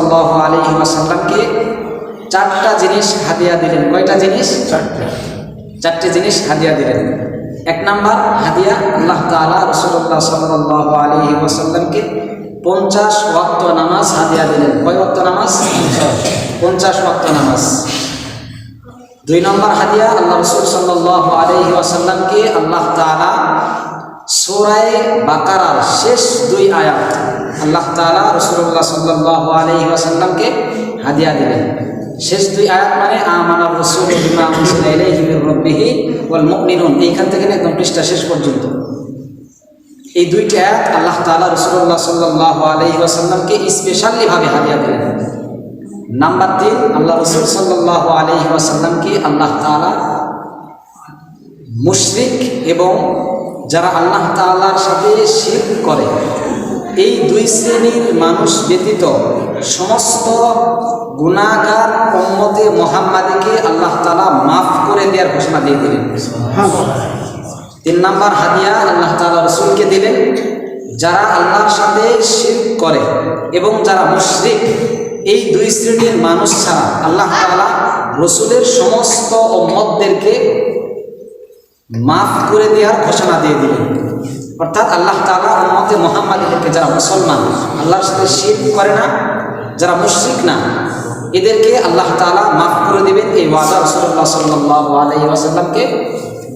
সাল্লাল্লাহু আলাইহি ওয়াসাল্লামকে চারটা জিনিস হাদিয়া দিলেন। কয়টা জিনিস? চারটে জিনিস হাদিয়া দিলেন। এক নাম্বার হাদিয়া, আল্লাহ তাআলা রাসূলুল্লাহ সাল্লাল্লাহু আলাইহি ওয়াসাল্লামকে 50 ওয়াক্ত নামাজ হাদিয়া দিলেন। কয় ওয়াক্ত নামাজ? 50 ওয়াক্ত নামাজ। দুই নম্বর হাদিয়া, আল্লাহ রাসূল সাল্লাল্লাহু আলাইহি ওয়াসাল্লামকে আল্লাহ তাআলা সূরা বাকারার শেষ 2 আয়াত আল্লাহ তাআলা রাসূলুল্লাহ সাল্লাল্লাহু আলাইহি ওয়াসাল্লামকে হাদিয়া দিলেন। শেষ 2 আয়াত মানে আমানার রাসূলু বিমা উনজিলা ইলাইহি মির রাব্বিহি ওয়াল মুমিনুন, এইখান থেকে একদম পৃষ্ঠা শেষ পর্যন্ত এই 2টি আয়াত আল্লাহ তাআলা রাসূলুল্লাহ সাল্লাল্লাহু আলাইহি ওয়াসাল্লামকে স্পেশালি ভাবে হাদিয়া দিলেন। নাম্বার 3, আল্লাহ রাসূল সাল্লাল্লাহু আলাইহি ওয়াসাল্লামকে আল্লাহ তাআলা মুশরিক এবং যারা আল্লাহ তাআলার সাথে শিরক করে এই 2 শ্রেণীর মানুষ ব্যতীত সমস্ত গুনাহগার উম্মতে মুহাম্মাদীকে আল্লাহ তাআলা মাফ করে দেওয়ার ঘোষণা দিয়ে দিলেন। 3 নাম্বার হাদিয়া আল্লাহ তাআলা রাসূলকে দিলেন, যারা আল্লাহর সাথে শিরক করে এবং যারা মুশরিক এই 2 শ্রেণীর মানুষ ছাড়া আল্লাহ তাআলা রাসূলের সমস্ত উম্মতদেরকে মাফ করে দেওয়ার ঘোষণা দিয়ে দিলেন। অর্থাৎ আল্লাহ তাআলা উম্মতে মুহাম্মাদীদেরকে, যারা মুসলমান আল্লাহর সাথে শিরক করে না, যারা মুশরিক না, এদেরকে আল্লাহ তাআলা মাফ করে দিবেন, এই ওয়াদা রাসূলুল্লাহ সাল্লাল্লাহু আলাইহি ওয়াসাল্লামকে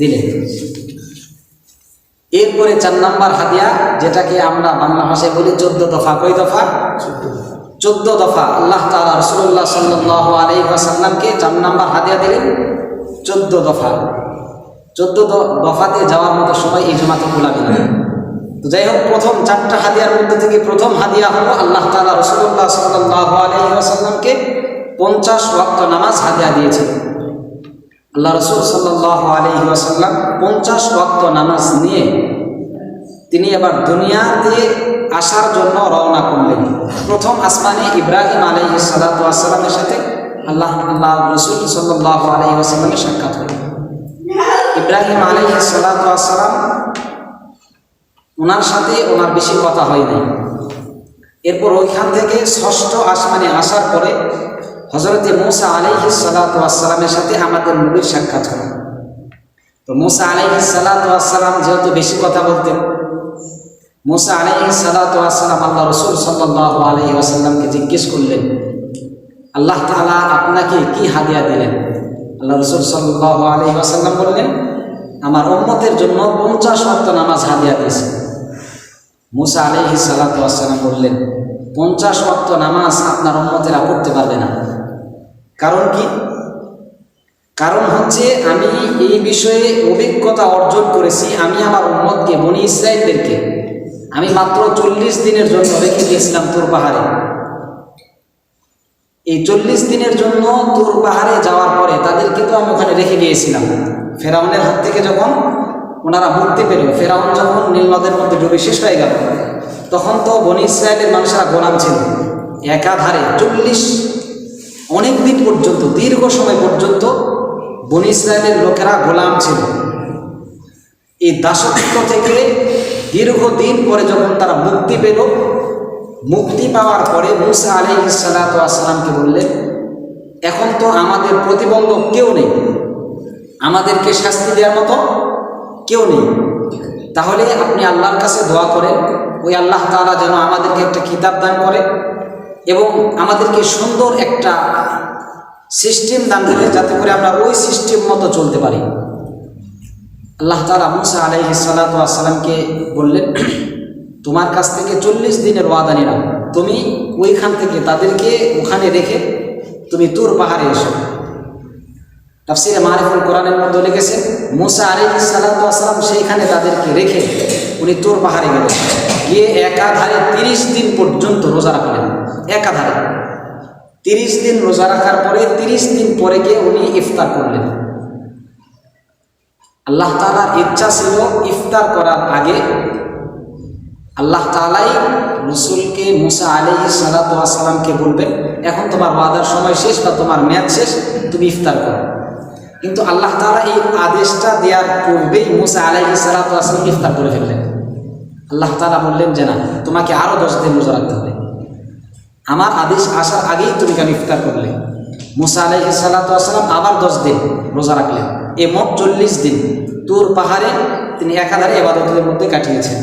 দিলেন। এরপরে 4 নাম্বার হাদিয়া, যেটাকে আমরা বাংলা ভাষায় বলি 14 দফা। কয় দফা? 14 দফা আল্লাহ তাআলা রাসূলুল্লাহ সাল্লাল্লাহু আলাইহি ওয়াসাল্লামকে 4 নাম্বার হাদিয়া দিলেন। 14 দফা। 14 দফাতে যাওয়ার মতো সময় এই জমাতে কুলাবে না। তো যাই হোক, প্রথম 4টা হাদিয়ার মধ্যে থেকে প্রথম হাদিয়া হলো আল্লাহ তাআলা রাসূলুল্লাহ সাল্লাল্লাহু আলাইহি ওয়াসাল্লামকে 50 ওয়াক্ত নামাজ হাদিয়া দিয়েছেন। আল্লাহ রাসূল সাল্লাল্লাহু আলাইহি ওয়াসাল্লাম 50 ওয়াক্ত নামাজ নিয়ে তিনি এবার দুনিয়াতে আসার জন্য রওনা করলেন। প্রথম আসমানে ইব্রাহিম আলাইহিস সালাতু ওয়াস সালামের সাথে আল্লাহ রাসূল সাল্লাল্লাহু আলাইহি ওয়াসাল্লামের সাক্ষাৎ হলো। ইব্রাহিম আলাইহিস সালাতু ওয়াস সালাম, ওনার সাথে ওনার বেশি কথা হয় নাই। এরপর ওইখান থেকে 6ষ্ঠ আসমানে আসার পরে হযরতে মূসা আলাইহিস সালাতু ওয়াস সালামের সাথে আমাদের নবীর সাক্ষাৎ হলো। তো মূসা আলাইহিস সালাতু ওয়াস সালাম যেহেতু বেশি কথা বলতেন, মূসা আলাইহিস সালাতু ওয়াস সালাম আল্লাহ রাসূল সাল্লাল্লাহু আলাইহি ওয়াসাল্লামকে জিজ্ঞেস করলেন, আল্লাহ তাআলা আপনাকে কি হাদিয়া দিলেন? আল্লাহ রাসূল সাল্লাল্লাহু আলাইহি ওয়াসাল্লাম বললেন, আমার উম্মতের জন্য 50 ওয়াক্ত নামাজ হাদিয়া দিয়েছে। মূসা আলাইহিস সালাতু ওয়াস সালাম বললেন, 50 ওয়াক্ত নামাজ আপনার উম্মতেরা পড়তে পারবে না। কারণ কি? কারণ হচ্ছে আমি এই বিষয়ে অভিজ্ঞতা অর্জন করেছি। আমি আমার উম্মতকে, বনি ইসরাঈলদেরকে আমি মাত্র 40 দিনের জন্য রেখে দিয়েছিলাম তুর পাহাড়ে। এই 40 দিনের জন্য তুর পাহাড়ে যাওয়ার পরে তাদেরকে তো আমি ওখানে রেখে গিয়েছিলাম। ফেরাউনের হাত থেকে যখন ওনারা মুক্তি পেল, ফেরাউন যখন নীল নদের মধ্যে ডুবে শেষ হয়ে গেল, তখন তো বনি ইসরাঈলের মানুষেরা গোলাম ছিল। একাধারে 40 অনেক দিন পর্যন্ত, দীর্ঘ সময় পর্যন্ত বনি ইসরাঈলের লোকেরা গোলাম ছিল। এই দাসত্ব থেকে দীর্ঘদিন পরে যখন তারা মুক্তি পেল, মুক্তি পাওয়ার পরে মূসা আলাইহিস সালাতু ওয়াস সালামকে বললেন, এখন তো আমাদের প্রতিবন্ধক কেউ নেই, আমাদেরকে শাস্তি দেওয়ার মতো কেউ নেই, তাহলে আপনি আল্লাহর কাছে দোয়া করেন, ওই আল্লাহ তাআলা যেন আমাদেরকে একটা কিতাব দান করে এবং আমাদেরকে সুন্দর একটা সিস্টেম দান করে, যাতে করে আমরা ওই সিস্টেম মতো চলতে পারি। আল্লাহ তাআলা মূসা আলাইহিস সালাতু ওয়াস সালামকে বললেন, তোমার কাছ থেকে 40 দিনের ওয়াদা নিলাম, তুমি ওইখান থেকে তাদেরকে ওখানে রেখে তুমি তুর পাহাড়ে এসো। তাফসীরে মারিফুল কোরআনের মধ্যে লিখেছে, মূসা আলাইহিস সালাতু ওয়াস সালাম সেইখানে তাদেরকে রেখে উনি তুর পাহাড়ে গেলেন, গিয়ে একাধারে 30 দিন পর্যন্ত রোজা রাখলেন। একাধারে 30 দিন রোজা রাখার পরে 30 দিন পরে গিয়ে উনি ইফতার করলেন। আল্লাহ তাআলার ইচ্ছা ছিল ইফতার করার আগে আল্লাহ তাআলাই রাসূলকে মূসা আলাইহিস সালাতু ওয়াস সালামকে বলবেন, এখন তোমার ওয়াদার সময় শেষ বা তোমার মেয়াদ শেষ, তুমি ইফতার করো। কিন্তু আল্লাহ তাআলা এই আদেশটা দেওয়ার পূর্বেই মূসা আলাইহিস সালাতু ওয়াস সালাম ইফতার করে ফেললেন। আল্লাহ তাআলা বললেন যে না, তোমাকে আরও 10 দিন রোজা রাখতে হবে। আমার আদেশ আসার আগেই তুমি কেন ইফতার করলে? মুসা আলাইহিস সালাতু ওয়াস সালাম আবার 10 দিন রোজা রাখলেন। এ মোট 40 দিন তুর পাহাড়ে তিনি একাধারে ইবাদতের মধ্যে কাটিয়েছেন।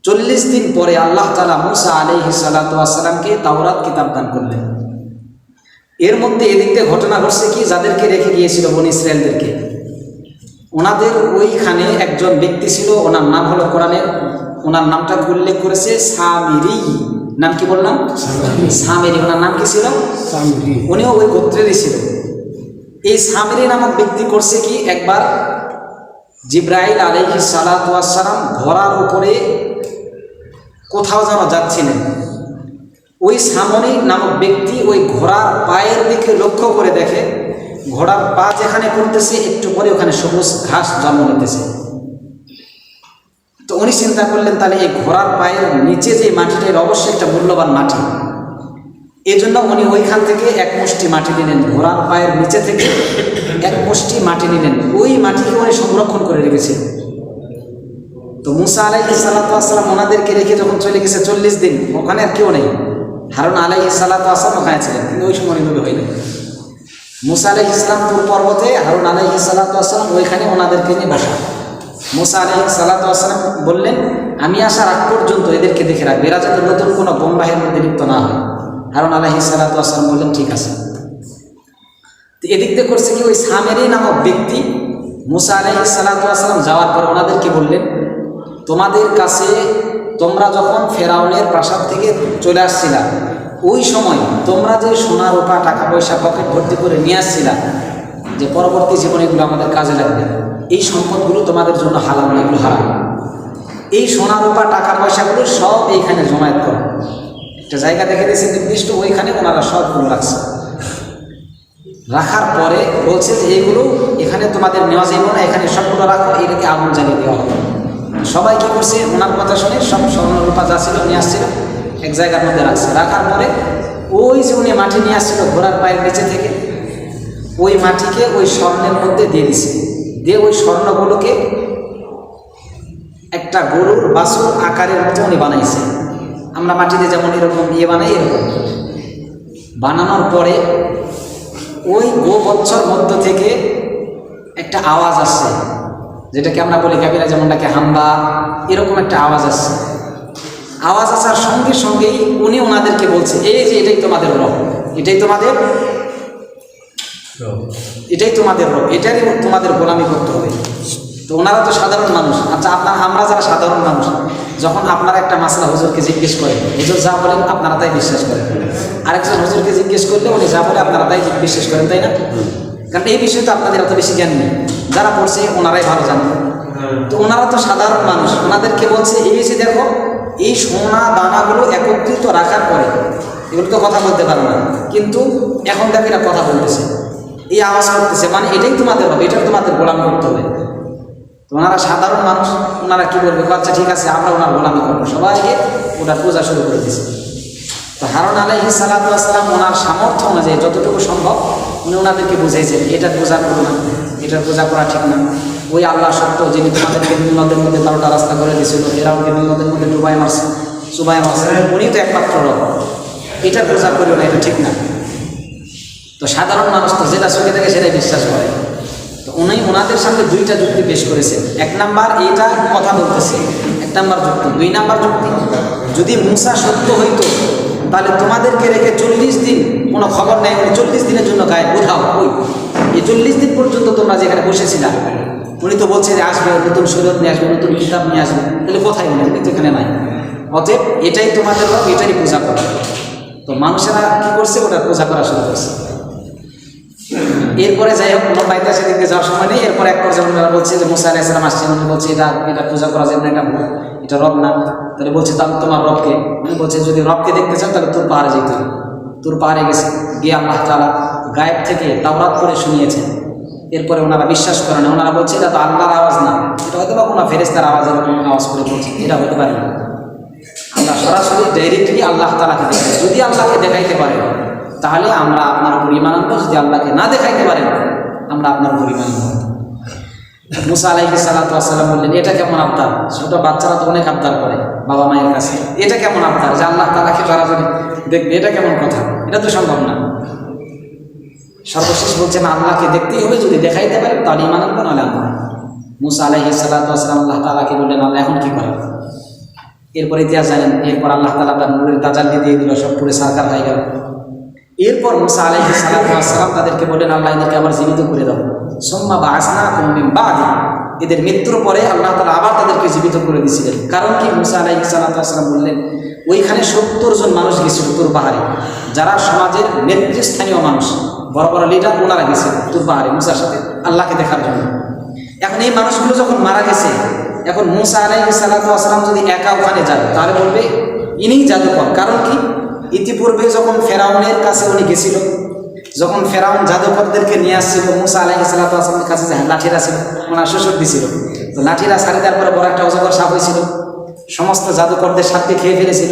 40 দিন পরে আল্লাহ তাআলা মুসা আলাইহিস সালাতু ওয়াস সালামকে তাওরাত কিতাব দান করলেন। এর মধ্যে এদিক দিয়ে ঘটনা ঘটছে কি, যাদেরকে রেখে গিয়েছিল বনী ইসরায়েলদেরকে, ওনাদের ওইখানে একজন ব্যক্তি ছিল, ওনার নাম হলো কোরআনে ওনার নামটা উল্লেখ করেছে সামিরি। নাম কি বললাম? সামিরি। ওনার নাম কি ছিল? সামিরি। উনিও ওই গোত্রেরই ছিল। এই সামিরি নামক ব্যক্তি করছে কি, একবার জিব্রাইল আলাইহিস সালাতু ওয়াস সালাম ঘোড়ার উপরে কোথাও যেন যাচ্ছিলেন। ওই সামরি নামক ব্যক্তি ওই ঘোড়ার পায়ের দিকে লক্ষ্য করে দেখে ঘোড়ার পা যেখানে পড়তেছে একটু পরে ওখানে সবুজ ঘাস জন্ম নিতেছে। তো উনি চিন্তা করলেন তাহলে এই ঘোড়ার পায়ের নিচে যে মাটিটা এর অবশ্যই একটা মূল্যবান মাটি। এই জন্য উনি ওইখান থেকে এক মুষ্টি মাটি নিলেন, ঘোড়ার পায়ের নিচে থেকে এক মুষ্টি মাটি নিলেন। ওই মাটিকে উনি সংরক্ষণ করে রেখেছেন। তো মুসা আলাইহিস সালাতু ওয়াস সালাম ওনাদেরকে রেখে যখন চলে গেছে 40 দিন, ওখানে আর কেউ নেই। হারুন আলাইহিস সালাতু ওয়াস সালাম ওখানে ছিলেন, কিন্তু ওই সময় নবী হইলেন। মুসা আলাইহিস সালাম তুর পর্বতে, হারুন আলাইহিস সালাতু ওয়াস সালাম ওইখানে ওনাদেরকে নিয়ে বসা। মুসা আলাইহিস সালাতু ওয়াস সালাম বললেন, আমি আসার আগ পর্যন্ত এদেরকে দেখে রাখবে, এরা যাতে নতুন কোনো বোমবাহের মধ্যে লিপ্ত না হয়। হারুন আলাইহিস সালাতু ওয়াস সালাম বললেন ঠিক আছে। তো এদিক দিয়ে করছে কি, ওই সামেরি নামক ব্যক্তি মুসা আলাইহিস সালাতু ওয়াস সালাম যাওয়ার পর ওনাদেরকে বললেন, তোমাদের কাছে তোমরা যখন ফেরাউনের প্রাসাদ থেকে চলে আসছিলা, ওই সময় তোমরা যে সোনা রূপা টাকা পয়সা পকেট ভর্তি করে নিয়ে আসছিলা, যে পরবর্তী জীবনে এগুলো আমাদের কাজে লাগবে, এই সম্পদগুলো তোমাদের জন্য হালাল, এগুলো হারাম। এই সোনা রূপা টাকা পয়সাগুলো সব এইখানে জমায়েত করো। একটা জায়গা দেখে দিয়েছে নির্দিষ্ট, ওইখানে ওনারা সবগুলো রাখছে। রাখার পরে বলছে যে এইগুলো এখানে তোমাদের নেওয়া যাবে না, এখানে সবগুলো রাখো, এটাকে আগুন জ্বালিয়ে দেওয়া হবে। সবাই কী করছে, ওনার কথা শুনে সব স্বর্ণ রূপা যা ছিল নিয়ে আসছিল, এক জায়গার মধ্যে রাখছে। রাখার পরে ওই যে উনি মাটি নিয়ে আসছিল ঘোড়ার পায়ের নিচে থেকে, ওই মাটিকে ওই স্বর্ণের মধ্যে দিয়ে দিছে। দিয়ে ওই স্বর্ণগুলোকে একটা গরুর বাছুর আকারের মতো উনি বানাইছে। আমরা মাটিতে যেমন এরকম বানাই, এরকম বানানোর পরে ওই গোবৎসর মধ্য থেকে একটা আওয়াজ আসছে, যেটাকে আমরা বলি কাবিলা যেমনটাকে হাম্বা, এরকম একটা আওয়াজ আসছে। আওয়াজ আসার সঙ্গে সঙ্গেই উনি ওনাদেরকে বলছে, এই যে এটাই তোমাদের রব, এটাই তোমাদের রব, এটারই তোমাদের গোলামি করতে হবে। তো ওনারা তো সাধারণ মানুষ। আচ্ছা, আমরা যারা সাধারণ মানুষ, যখন আপনারা একটা মাসলা হুজুরকে জিজ্ঞেস করেন, হুজুর যা বলেন আপনারা তাই বিশ্বাস করেন। আরেকজন হুজুরকে জিজ্ঞেস করলে উনি যা বলে আপনারা তাই বিশ্বাস করেন, তাই না? কারণ এই বিষয়ে তো আপনাদের এত বেশি জ্ঞান নেই, যারা পড়ছে ওনারাই ভালো জানেন। তো ওনারা তো সাধারণ মানুষ, ওনাদেরকে বলছে এই যে দেখো, এই সোনা দানাগুলো একত্রিত রাখার পরে এগুলো তো কথা বলতে পারে না, কিন্তু এখন দেখো এরা কথা বলতেছে, এই আওয়াজ করতেছে, মানে এটাই তোমাদের হবে, এটা তোমাদের গোলামি করতে হবে। তো ওনারা সাধারণ মানুষ, ওনারা কী বলবে, আচ্ছা ঠিক আছে আমরা ওনার গোলামি করবো, সবাইকে ওটার পূজা শুরু করে দিয়েছে। তো হারুন আলাইহিস সালাতু ওয়াস সালাম ওনার সামর্থ্য অনুযায়ী যতটুকু সম্ভব উনি ওনাদেরকে বুঝাইছেন, এটার পূজা করো না, এটার পূজা করা ঠিক না। ওই আল্লাহ সত্য যিনি তোমাদেরকে নীল নদের মধ্যে 12টা রাস্তা করে দিয়েছিল, ফেরাউনকে নীল নদের মধ্যে চুবাই মারছে, উনি তো একমাত্র রব, এটার পূজা করিও না, এটা ঠিক না। তো সাধারণ মানুষ তো যেটা চোখে থাকে সেটাই বিশ্বাস করে। তো উনি ওনাদের সামনে দুইটা যুক্তি পেশ করেছেন। এক নাম্বার, এইটা কথা বলতেছে, এক নাম্বার যুক্তি। 2 নাম্বার যুক্তি, যদি মুসা সত্য হইতো তাহলে তোমাদেরকে রেখে 40 দিন কোনো খবর নেই, 40 দিনের জন্য গায়ে বোঝাও, ওই এই 40 দিন পর্যন্ত তোমরা যেখানে বসেছিলাম, উনি তো বলছে যে আসবে, নতুন শরীয়ত নিয়ে আসবে, নতুন কিতাব নিয়ে আসবে, তাহলে কোথায় উনি? কিন্তু এখানে নাই। অতএব এটাই তোমাদের রব, এটাই পূজা করো। তো মানুষেরা কী করছে, ওটা পূজা করা শুরু করছে। এরপরে যাই হোক, বাইতে সেদিকে যাওয়ার সময় নেই। এরপরে এক পর্যায়ে ওনারা বলছে যে মুসা আলাইহিস সালাম আসছেন, উনি বলছে এটা পূজা করা যাবে না, এটা রব না। তাহলে বলছে তাহলে তোমার রবকে, উনি বলছে যদি রবকে দেখতে চাও তাহলে তোর পাহাড়ে যেতে হবে। তোর পাহাড়ে গেছে, গিয়ে আল্লাহ তাআলা গায়েব থেকে তাওরাত করে শুনিয়েছেন। এরপরে ওনারা বিশ্বাস করেন, ওনারা বলছে এটা তো আল্লাহর আওয়াজ না, এটা হয়তো বা কোনো ফেরেশতার আওয়াজ, এরকম আওয়াজ করে বলছে, এটা হতে পারে না। আমরা সরাসরি ডাইরেক্টলি আল্লাহ তাআলাকে দেখি, যদি আল্লাহকে দেখাইতে পারে তাহলে আমরা আপনার উপর ঈমান আনবো, যদি আল্লাহকে না দেখাইতে পারেন আমরা আপনার উপর ঈমান আনবো। মুসা আলাইহিস সালাতু ওয়াস সালাম বললেন, এটা কেমন আবদার? ছোট বাচ্চারা তো অনেক আবদার করে বাবা মায়ের কাছে, এটা কেমন আবদার যে আল্লাহ তাআলাকে তারা যদি দেখবে, এটা কেমন কথা? এটা তো সম্ভব না। সর্বশেষ বলছেন আল্লাহকে দেখতেই হবে, যদি দেখাইতে পারে তাহলে ঈমান আনবো, নাহলে আনবো না। মুসা আলাইহিস সালাতু ওয়াস সালাম আল্লাহ তাআলাকে বললেন আল্লাহ এখন কি করে? এরপর ইতিহাস জানেন, এরপর আল্লাহ তাআলা তার নূরের তাজাল্লি দিয়ে দিল, সব পুরো সারকার হয়ে গেল। এরপর মুসা আলাইহিস সালাতু ওয়াস সালাম তাদেরকে বললেন আল্লাহ এদেরকে আবার জীবিত করে দাও। সুম্মা বা'আসনাকুম মিন বা'দি, এদের মৃত্যুর পরে আল্লাহ তাআলা আবার তাদেরকে জীবিত করে দিয়েছিলেন। কারণ কি? মুসা আলাইহিস সালাতু ওয়াস সালাম বললেন ওইখানে 70 জন মানুষ গেছিল তুর পাহাড়ে, যারা সমাজের নেতৃস্থানীয় মানুষ, বড় বড় লিডার, ওনারা গেছে তুর পাহাড়ে মুসার সাথে আল্লাহকে দেখার জন্য। এখন এই মানুষগুলো যখন মারা গেছে, এখন মুসা আলাইহিস সালাতু ওয়াস সালাম যদি একা ওখানে যান তাহলে বলবে ইনিই জাদুকর। কারণ কি? ইতিপূর্বে যখন ফেরাউনের কাছে উনি গেছিল, যখন ফেরাউন জাদুকরদেরকে নিয়ে আসছিল, মুসা আলাইহিস সালাতু ওয়াস সালামের কাছে লাঠিরা ছিল, ওনার শ্বশুর দিছিল, তো লাঠিরা ছাড়ি দেওয়ার পরে বড় একটা অজগর সাপ হয়েছিল, সমস্ত জাদুকরদের সাপকে খেয়ে ফেলেছিল।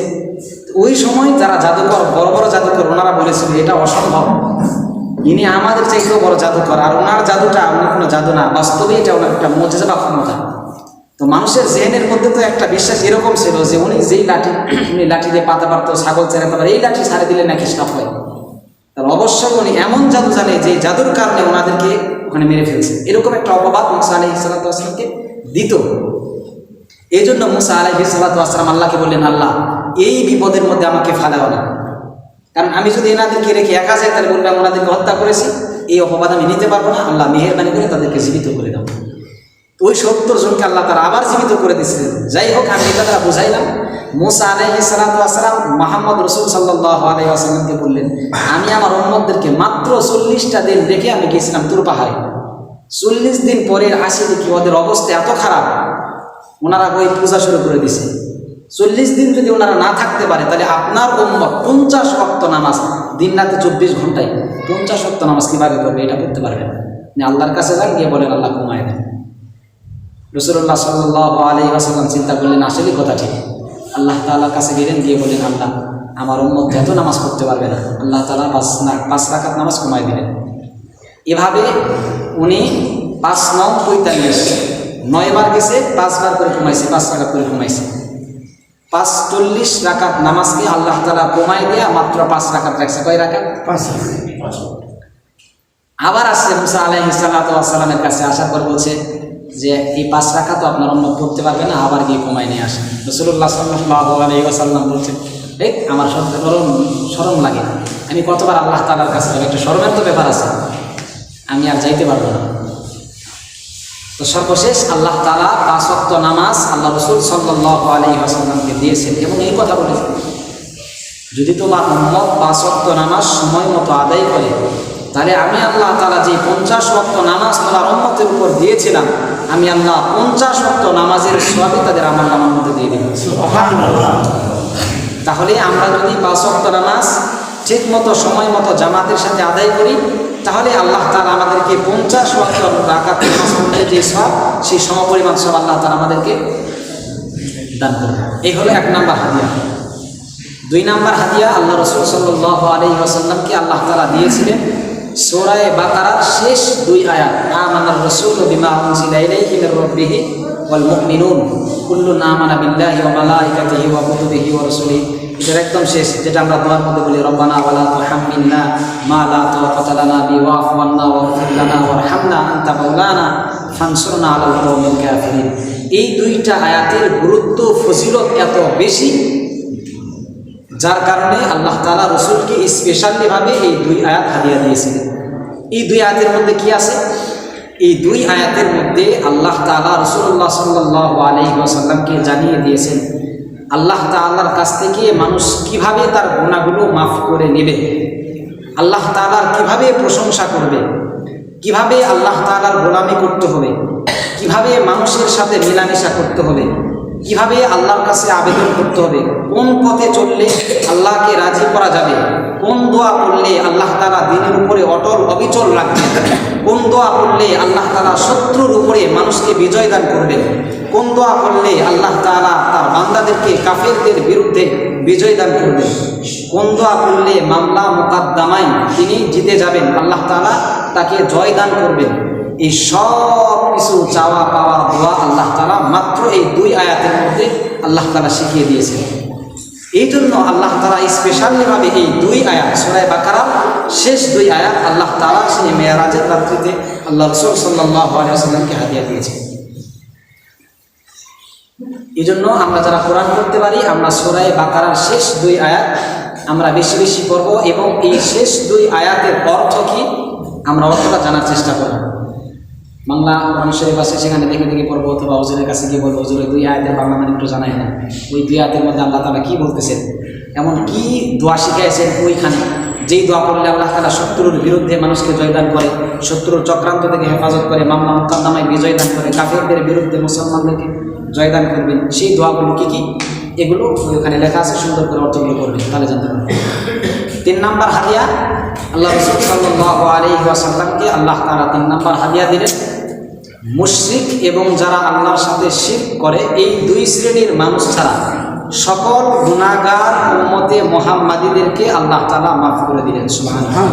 ওই সময় যারা জাদুকর, বড় বড় জাদুকর, ওনারা বলেছিল এটা অসম্ভব, ইনি আমাদের চাইতেও বড় জাদুকর, আর ওনার জাদুটা অন্য কোনো জাদু না, বাস্তবে এটা ওনার একটা মুজিজা বা ক্ষমতা। তো মানুষের জেহেনের মধ্যে তো একটা বিশ্বাস এরকম ছিল যে উনি যেই লাঠি, উনি লাঠি দিয়ে পাতা পারতো, ছাগল চেরাতে পারে, এই লাঠি ছাড়ে দিলে নাকি সাপ হয়। তার অবশ্যই উনি এমন জাদু জানে যে জাদুর কারণে ওনাদেরকে ওখানে মেরে ফেলছে, এরকম একটা অপবাদ মুসা আলাইহিস সালাতু ওয়াস সালামকে দিত। এই জন্য মুসা আলাইহিস সালাতু ওয়াস সালাম আল্লাহকে বললেন আল্লাহ এই বিপদের মধ্যে আমাকে ফালাও না, কারণ আমি যদি এনাদেরকে রেখে একা যাই তাহলে বললাম ওনাদেরকে হত্যা করেছি, এই অপবাদ আমি নিতে পারবো না, আল্লাহ মেহেরবানি করে তাদেরকে জীবিত করে দাও। ওই 70 জনকে আল্লাহ তারা আবার জীবিত করে দিয়েছিলেন। যাই হোক, আমি এটা তারা বুঝাইলাম। মুসা আলাইহিস সালাতু ওয়াস সালাম মুহাম্মদ রাসূল সাল্লাল্লাহু আলাইহি ওয়াসাল্লামকে বললেন আমি আমার উম্মতদেরকে মাত্র 40টা দিন রেখে আমি গেছিলাম তুর পাহাড়ে। 40 দিন পরে আসি দেখি ওদের অবস্থা এত খারাপ, ওনারা ওই পূজা শুরু করে দিছে। 40 দিন যদি ওনারা না থাকতে পারে তাহলে আপনার উম্মত 50 ওয়াক্ত নামাজ, দিন রাতে 24 ঘন্টায় 50 ওয়াক্ত নামাজ কিভাবে করবে? এটা করতে পারবেন না। আল্লাহর কাছে যান, গিয়ে বলেন আল্লাহ কমায় দেন। রাসূলুল্লাহ সাল্লাল্লাহু আলাইহি ওয়াসাল্লাম চিন্তা করলেন আসলে কথা ঠিক। আল্লাহ তাআলার কাছে গেলেন, গিয়ে বলেন আল্লাহ আমার উম্মত এত নামাজ পড়তে পারবে না। আল্লাহ তাআলা 5 রাকাত নামাজ কমায় দিলেন। এভাবে উনি 5 9 45 9 বার গেছে, 5 বার করে কমাইছে, 5 রাকাত করে কমাইছে। 40 রাকাত নামাজকে আল্লাহ তাআলা কমাই দেয়া মাত্র 5 রাকাত রাখছে। কয় রাকাত? 5। আবার আসছে মুসা আলাইহিস সালাতু ওয়াস সালামের কাছে, আসার পর বলছে যে এই 5 রাকাত আপনার উম্মত পড়তে পারবে না, আবার গিয়ে কমাই নিয়ে আসেন। রাসূলুল্লাহ সাল্লাল্লাহু আলাইহি ওয়াসাল্লাম বলছেন এই আমার শরম লাগে, আমি কতবার আল্লাহ তাআলার কাছে যাব, একটা শরমের তো ব্যাপার আছে, আমি আর যাইতে পারবো না। তো সর্বশেষ আল্লাহ তাআলা 5 ওয়াক্ত নামাজ আল্লাহ রাসূল সাল্লাল্লাহু আলাইহি ওয়াসাল্লামকে দিয়েছেন এবং এই কথা বলেছেন যদি তোমার উম্মত 5 ওয়াক্ত নামাজ সময় মতো আদায় করে তাহলে আমি আল্লাহ তাআলা যে 50 ওয়াক্ত নামাজ তোমার উম্মতের উপর দিয়েছিলাম, আমি আল্লাহ 50 ওয়াক্ত নামাজের সওয়াবই তাদের আমলনামার মধ্যে দিয়ে দেব। সুবহানাল্লাহ। তাহলে আমরা যদি 5 ওয়াক্ত নামাজ ঠিক মতো সময় মতো জামাতের সাথে আদায় করি তাহলে আল্লাহ তাআলা আমাদেরকে 50 ওয়াক্ত রাকাত নামাজের যে সওয়াব, সেই সমপরিমাণ সওয়াব আল্লাহ তাআলা আমাদেরকে দান করবেন। এই হলো 1 নাম্বার হাদিয়া। 2 নাম্বার হাদিয়া আল্লাহ রাসূল সাল্লাল্লাহু আলাইহি ওয়াসাল্লামকে আল্লাহ তাআলা দিয়েছিলেন সূরা বাকারার শেষ 2 আয়াত, আমানার রাসূলু বিমা উনজিলা ইলাইহি মির রাব্বিহি ওয়াল মুমিনুন কুল্লুন আমানা বিল্লাহি ওয়া মালাইকাতিহি ওয়া কুতুবিহি ওয়া রাসূলিহি। এর একদম শেষ, যেটা আমরা দোয়ার মধ্যে বলি রব্বানা ওয়ালা তুহাম্মিলনা মা লা তাকাতা লানা বি ওয়াফু আন্না ওয়াগফির লানা ওয়ারহামনা আনতা মাওলানা ফানসুরনা আলাল কওমিল কাফিরিন। এই 2টা আয়াতের গুরুত্ব ফজিলত এত বেশি যার কারণে আল্লাহ তাআলা রাসূলকে স্পেশালি ভাবে এই 2 আয়াত হাদিয়া দিয়েছিলেন। এই 2 আয়াতের মধ্যে কি আছে? এই 2 আয়াতের মধ্যে আল্লাহ তাআলা রাসূলুল্লাহ সাল্লাল্লাহু আলাইহি ওয়াসাল্লামকে জানিয়ে দিয়েছেন আল্লাহ তাআলার কাছ থেকে মানুষ কিভাবে তার গুনাহগুলো মাফ করে নেবে, আল্লাহ তাআলার কিভাবে প্রশংসা করবে, কিভাবে আল্লাহ তাআলার গোলামি করতে হবে, কিভাবে মানুষের সাথে মেলামেশা করতে হবে, কিভাবে আল্লাহর কাছে আবেদন করতে হবে, কোন পথে চললে আল্লাহকে রাজি করা যাবে, কোন দোয়া পড়লে আল্লাহ তাআলা দ্বীনের উপরে অটল অবিচল রাখবেন, কোন দোয়া পড়লে আল্লাহ তাআলা শত্রুর উপরে মানুষকে বিজয় দান করবেন, কোন দোয়া পড়লে আল্লাহ তাআলা তার বান্দাদেরকে কাফেরদের বিরুদ্ধে বিজয় দান করবেন, কোন দোয়া পড়লে মামলা মুকাদ্দামায় তিনি জিতে যাবেন, আল্লাহ তাআলা তাকে জয় দান করবেন। এই সব কিছু চাওয়া পাওয়া দোয়া আল্লাহ তাআলা মাত্র এই 2 আয়াতের মধ্যে আল্লাহ তাআলা শিখিয়ে দিয়েছেন। এই জন্য আল্লাহ তাআলা স্পেশালিভাবে এই দুই আয়াত সূরা বাকারার শেষ দুই আয়াত আল্লাহ তাআলা সেই মেরাজের রাত্রিতে আল্লাহ রাসূল সাল্লাল্লাহু আলাইহি ওয়াসাল্লামকে হাদিয়া দিয়েছেন। এই জন্য আমরা যারা কোরআন পড়তে পারি আমরা সূরা বাকারার শেষ দুই আয়াত আমরা বেশি বেশি পড়ব এবং এই শেষ দুই আয়াতের অর্থ কি আমরা অর্থটা জানার চেষ্টা করব। বাংলা কোরআন শরীফ আছে, সেখানে দেখে দেখে পড়বো, অথবা হুজুরের কাছে গিয়ে বলবো হুজুর দুই আয়াতের বাংলা মানে একটু জানাই না, ওই দুই আয়াতের মধ্যে আল্লাহ তাআলা কি বলতেছেন, এমন কি দোয়া শিখাইছেন ওইখানে, যেই দোয়া পড়লে আল্লাহ তাআলা শত্রুর বিরুদ্ধে মানুষকে জয়দান করে, শত্রুর চক্রান্ত থেকে হেফাজত করে, মামলা মোকদ্দমায় বিজয় দান করে, কাফিরদের বিরুদ্ধে মুসলমানদেরকে জয়দান করবেন, সেই দোয়াগুলো কি কি এগুলো ওইখানে লেখা আছে, সুন্দর করে অর্থগুলো করবেন, তাহলে জানতে পারবেন। 3 নাম্বার হাদিয়া আল্লাহ রাসূল সাল্লাল্লাহু আলাইহি ওয়াসাল্লামকে আল্লাহ তাআলা 3 নাম্বার হাদিয়া দিলেন, মুশরিক এবং যারা আল্লাহর সাথে শিরক করে এই দুই শ্রেণীর মানুষ ছাড়া সকল গুনাহগার উম্মতে মুহাম্মাদীদেরকে আল্লাহ তাআলা মাফ করে দিলেন। সুবহানাল্লাহ।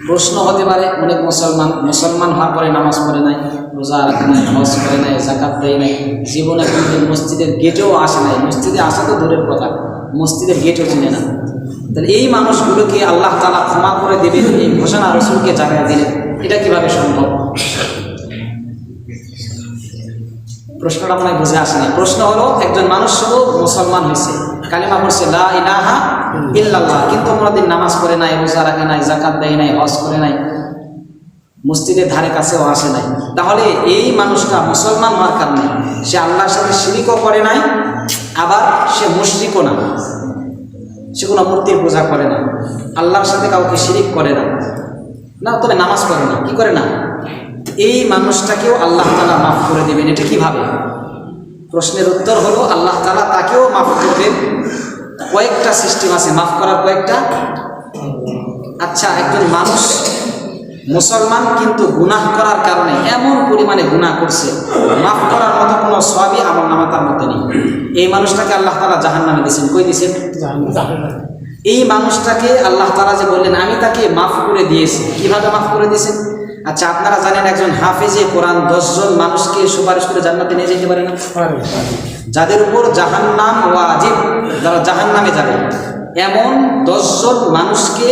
প্রশ্ন হতে পারে অনেক মুসলমান হওয়ার পরে নামাজ পড়ে নাই, রোজা রাখে নাই, হজ করে নাই, যাকাত দেয় নাই, জীবনে কোনোদিন মসজিদের গেটেও আসে নাই, মসজিদে আসা তো দূরের কথা, মসজিদের গেটও চিনে না, তাহলে এই মানুষগুলোকে আল্লাহ তাআলা ক্ষমা করে দেবেন এই ঘোষণা রাসূলকে জানিয়ে দিলেন, এটা কিভাবে সম্ভব? প্রশ্নটা মনে বুঝে আসে না। প্রশ্ন হলো একজন মানুষ শুধু মুসলমান হয়েছে, কালিমা পড়ছে লা ইলাহা ইল্লাল্লাহ, কিন্তু কোনোদিন নামাজ পড়ে নাই, রোজা রাখে নাই, যাকাত দেয় নাই, হজ করে নাই, মসজিদের ধারে কাছেও আসে নাই, তাহলে এই মানুষটা মুসলমান হওয়ার কারণে সে আল্লাহর সাথে শিরকও করে নাই, আবার সে মুশরিকও না, সে কোনো মূর্তির পূজা করে না, আল্লাহর সাথে কাউকে শিরিক করে না, না তবে নামাজ পড়ে না, কি করে না, এই মানুষটাকেও আল্লাহ তাআলা মাফ করে দেবেন। এটা কিভাবে? প্রশ্নের উত্তর হলো আল্লাহ তাআলা তাকেও মাফ করবেন। কয়েকটা সিস্টেম আছে মাফ করার, কয়েকটা। আচ্ছা, একজন মানুষ মুসলমান কিন্তু গুনাহ করার কারণে এমন পরিমাণে গুনাহ করছে, মাফ করার মতো কোনো সওয়াবই আমলনামা তার মধ্যে নেই, এই মানুষটাকে আল্লাহ তাআলা জাহান্নামে দিয়েছেন। কই দিয়েছেন? এই মানুষটাকে আল্লাহ তাআলা যে বললেন আমি তাকে মাফ করে দিয়েছি, কিভাবে মাফ করে দিয়েছেন? আচ্ছা, আপনারা জানেন একজন হাফেজে কোরআন 10 জন মানুষকে সুপারিশ করে জান্নাতে নিয়ে যেতে পারে না? যাদের উপর জাহান্নাম ওয়াজিব, যারা জাহান্নামে যাবে, এমন 10 জন মানুষকে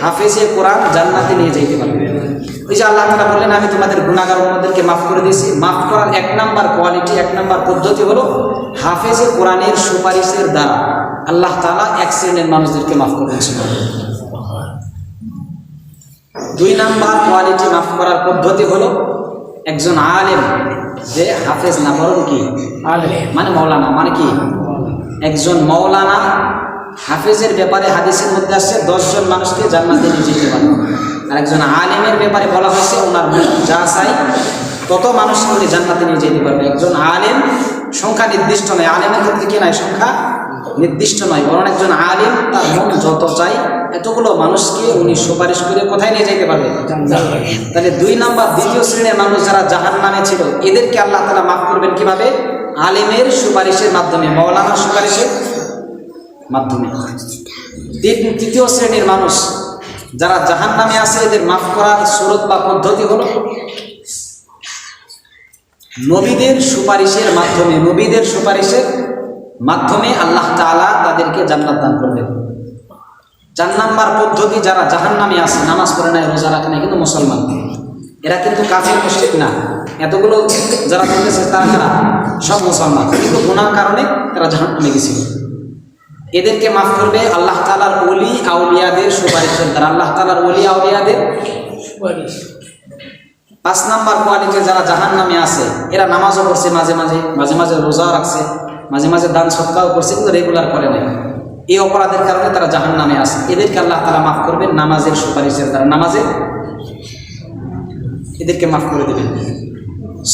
হাফেজে কোরআন জান্নাতে নিয়ে যেতে পারবে। ওই যে আল্লাহ তাআলা বললেন আমি তোমাদের গুনাহগার উম্মতদেরকে মাফ করে দিয়েছি। মাফ করার 1 নাম্বার কোয়ালিটি, 1 নাম্বার পদ্ধতি হলো হাফেজে কোরআনের সুপারিশের দ্বারা আল্লাহ তাআলা 1 শ্রেণীর মানুষদেরকে মাফ করে দিয়েছেন। 2 নাম্বার কোয়ালিটি মাফ করার পদ্ধতি হলো একজন আলেম, যে হাফেজ না বরং কি আলেম মানে মাওলানা, মানে কি একজন মাওলানা, হাফেজের ব্যাপারে হাদিসের মধ্যে আসছে 10 জন মানুষকে জান্নাতে নিয়ে যেতে পারবে, আর একজন আলেমের ব্যাপারে বলা হয়েছে ওনার যা চাই তত মানুষকে উনি জান্নাতে নিয়ে যেতে পারবে। একজন আলেম সংখ্যা নির্দিষ্ট নয়, আলেমের ক্ষেত্রে কি নয়, সংখ্যা নির্দিষ্ট নয়, বরং একজন আলেম তার মন যত চাই এতগুলো মানুষকে উনি সুপারিশ করে কোথায় নিয়ে যেতে পারবে? তাহলে 2 নাম্বার দ্বিতীয় শ্রেণীর মানুষ যারা জাহান্নামে ছিল এদেরকে আল্লাহ তাআলা মাফ করবেন কিভাবে? আলেমের সুপারিশের মাধ্যমে, মাওলানার সুপারিশের মাধ্যমে। তৃতীয় শ্রেণীর মানুষ যারা জাহান্নামে আছে এদের মাফ করার সুরত বা পদ্ধতি হলো নবীদের সুপারিশের মাধ্যমে, নবীদের সুপারিশের মাধ্যমে আল্লাহ তাআলা তাদেরকে জান্নাত দান করবেন। 4 নাম্বার পদ্ধতি, যারা জাহান্নামে আছে, নামাজ পড়ে নাই, রোজা রাখে নাই, কিন্তু মুসলমান, এরা কিন্তু কাফির মুশরিক না, এতগুলো যারা বলতেছে তারা সব মুসলমান, কিন্তু গুনাহর কারণে তারা জাহান্নামে গেছিল, এদেরকে মাফ করবে আল্লাহ তাআলার ওলি আউলিয়াদের সুপারিশের দ্বারা, আল্লাহ তাআলার ওলি আউলিয়াদের সুপারিশ। 5 নাম্বার কোয়ালিটি, যারা জাহান্নামে আছে এরা নামাজও পড়ছে, মাঝে মাঝে রোজাও রাখছে, মাঝে মাঝে দান সদকাও করছে, কিন্তু রেগুলার করে নাই, এই অপরাধের কারণে তারা জাহান্নামে আছে, এদেরকে আল্লাহ তাআলা মাফ করবেন নামাজের সুপারিশের দ্বারা, নামাজে এদেরকে মাফ করে দেবেন।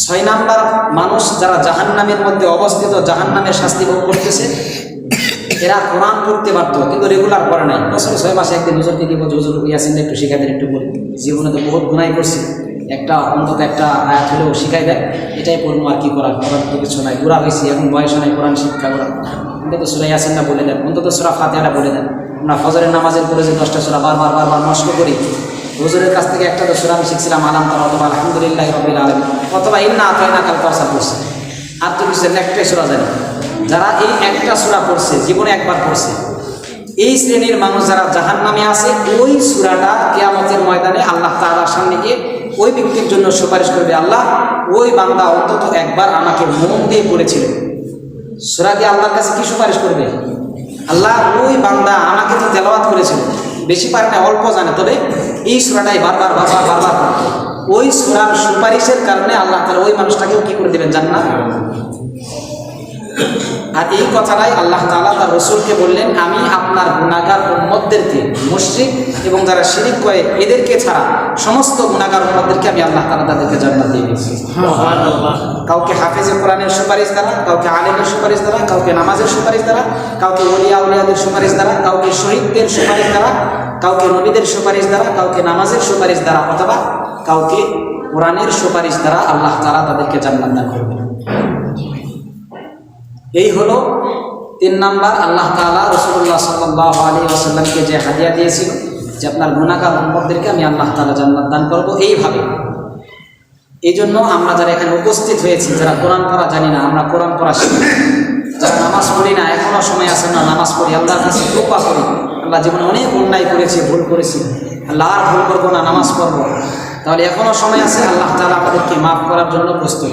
6 নাম্বার মানুষ যারা জাহান্নামের মধ্যে অবস্থিত, জাহান্নামের শাস্তি ভোগ করতেছে, এরা কোরআন পড়তে পারতো কিন্তু রেগুলার করে নাই, বছরে 6 মাসে একদিন হুজুরকে কি বলছে, হুজুর ইয়াসিন একটু শিখাই দেন, একটু বলি, জীবনে তো বহুত গুনাহ করছি, অন্তত একটা আয়াত হলেও শিখাই দেয়, এটাই পড়বো, আর কি করার তো কিছু নাই, বুড়া হয়েছি এখন, বয়স নাই কোরআন শিক্ষা করার, অন্তত সূরা ইয়াসিনটা বলে দেন, অন্তত সূরা ফাতিহাটা বলে দেন। আমরা ফজরের নামাজের পরে যে 10টা সূরা বারবার নষ্ট করি, হুজুরের কাছ থেকে একটা তো সূরা আমি শিখছিলাম আলাম তারা, অথবা আলহামদুলিল্লাহি রাব্বিল আলামিন, অথবা ইন্না আতাইনাকাল কাউসার পড়ছি, আর তো কিছু একটাই সূরা জানি, যারা এই একটা সূরা পড়ছে, জীবনে একবার পড়ছে, এই শ্রেণীর মানুষ যারা জাহান্নামে আছে, ওই সূরাটা কিয়ামতের ময়দানে আল্লাহ তাআলার সামনে গিয়ে ওই ব্যক্তির জন্য সুপারিশ করবে, আল্লাহ ওই বান্দা অন্তত একবার আমাকে মন দিয়ে পড়েছিল। সূরা দিয়ে আল্লাহর কাছে কি সুপারিশ করবে? আল্লাহ ওই বান্দা আমাকে তো তেলাওয়াত করেছিল, বেশি পারে না, অল্প জানে, তবে এই সূরাটাই বারবার পড়তো। ওই সূরার সুপারিশের কারণে আল্লাহ তাআলা ওই মানুষটাকেও কি করে দেবেন? জান্নাত। আর এই কথাটাই আল্লাহ তাআলা তার রাসূলকে বললেন, আমি আপনার গুনাহগার উম্মতদেরকে, মুশরিক এবং যারা শিরিক করে এদেরকে ছাড়া সমস্ত গুনাহগার উম্মতদেরকে আমি আল্লাহ তাআলা তাদেরকে জান্নাত দিয়ে দিয়েছি। সুবহানাল্লাহ। কাউকে হাফেজে কোরআনের সুপারিশ দ্বারা, কাউকে আলেমের সুপারিশ দ্বারা, কাউকে নামাজের সুপারিশ দ্বারা, কাউকে ওলিয়াদের সুপারিশ দ্বারা, কাউকে শহীদদের সুপারিশ দ্বারা, কাউকে নবীদের সুপারিশ দ্বারা, কাউকে নামাজের সুপারিশ দ্বারা, অথবা কাউকে কোরআনের সুপারিশ দ্বারা আল্লাহ তাআলা তাদেরকে জান্নাত দান করবেন। এই হলো 3 নাম্বার, আল্লাহ তাআলা রাসূলুল্লাহ সাল্লাল্লাহু আলাইহি ওয়াসাল্লামকে যে হাদিয়া দিয়েছিল যে আপনার গুনাহগার উম্মতদেরকে আমি আল্লাহ তাআলা জান্নাত দান করব। এইভাবে এই জন্য আমরা যারা এখানে উপস্থিত হয়েছি, যারা কোরআন পড়া জানি না, আমরা কোরআন পড়া শিখি, যারা নামাজ পড়ি না, এখনো সময় আছে না নামাজ পড়ি, আল্লাহর কাছে তওবা করি, আল্লাহ জীবনে অনেক অন্যায় করেছি, ভুল করেছি, আল্লাহ আর ভুল করবো না, নামাজ পড়বো, তাহলে এখনো সময় আছে, আল্লাহ তাআলা আমাদেরকে মাফ করার জন্য প্রস্তুত।